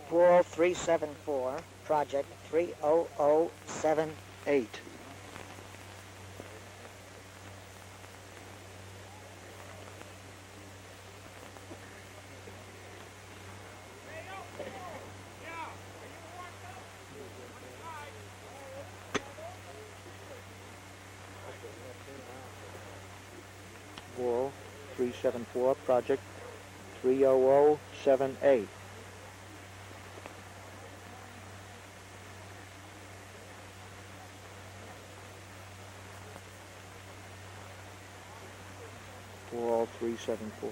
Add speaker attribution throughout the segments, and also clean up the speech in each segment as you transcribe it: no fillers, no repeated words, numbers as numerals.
Speaker 1: 4374, project 30078. Wall 374, project 30078. Wall 374.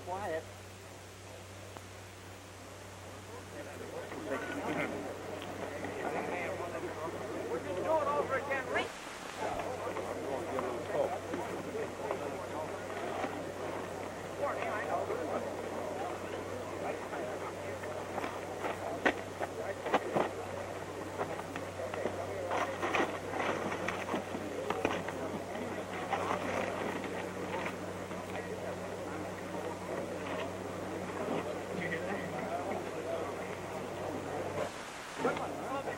Speaker 2: Quiet. We're just doing over again, right?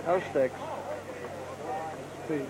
Speaker 1: No sticks.
Speaker 3: See.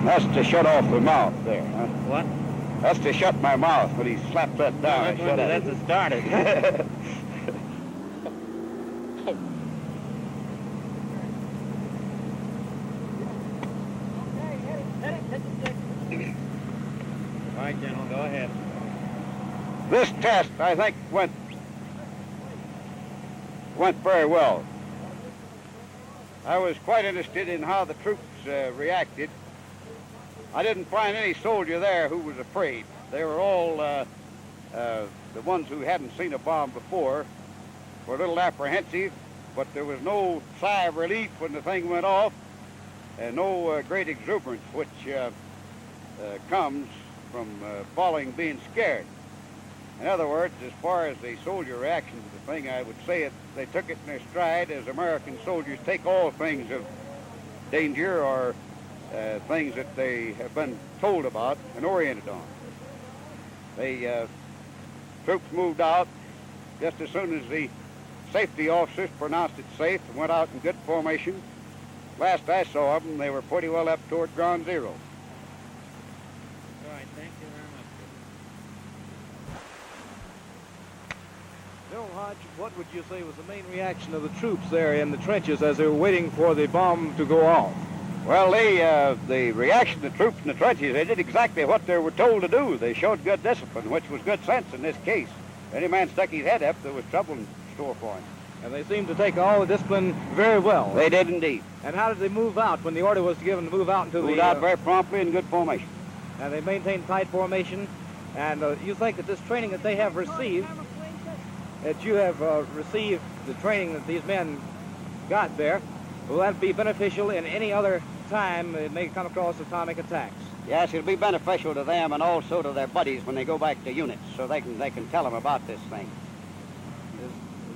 Speaker 4: That's to shut off the mouth there, huh?
Speaker 2: What?
Speaker 4: That's to shut my mouth when he slapped that down.
Speaker 2: That's to start it. All right, General, go ahead.
Speaker 4: This test, I think, went very well. I was quite interested in how the troops reacted. I didn't find any soldier there who was afraid. They were all the ones who hadn't seen a bomb before were a little apprehensive, but there was no sigh of relief when the thing went off, and no great exuberance which comes from falling being scared. In other words, as far as the soldier reaction to the thing, I would say they took it in their stride as American soldiers take all things of danger or things that they have been told about and oriented on. The troops moved out just as soon as the safety officers pronounced it safe and went out in good formation. Last I saw of them, they were pretty well up toward ground zero.
Speaker 2: All right, thank you very much.
Speaker 3: Bill Hodge, what would you say was the main reaction of the troops there in the trenches as they were waiting for the bomb to go off?
Speaker 4: Well, the reaction of the troops in the trenches, they did exactly what they were told to do. They showed good discipline, which was good sense in this case. If any man stuck his head up, there was trouble in store for him.
Speaker 3: And they seemed to take all the discipline very well.
Speaker 4: They did indeed.
Speaker 3: And how did they move out when the order was given to move out into
Speaker 4: Moved out very promptly in good formation.
Speaker 3: And they maintained tight formation. And you think that this training that they have received, that you have received the training that these men got there, will that be beneficial in any other time it may come across atomic attacks?
Speaker 4: Yes, it'll be beneficial to them and also to their buddies when they go back to units, so they can tell them about this thing.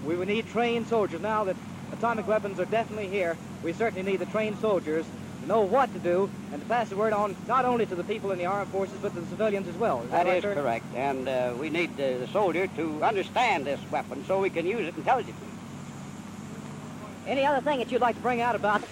Speaker 3: We would need trained soldiers. Now that atomic weapons are definitely here, we certainly need the trained soldiers to know what to do and to pass the word on not only to the people in the armed forces but to the civilians as well.
Speaker 4: That
Speaker 3: right,
Speaker 4: is
Speaker 3: sir?
Speaker 4: correct, and we need the soldier to understand this weapon so we can use it intelligently.
Speaker 5: Any other thing that you'd like to bring out about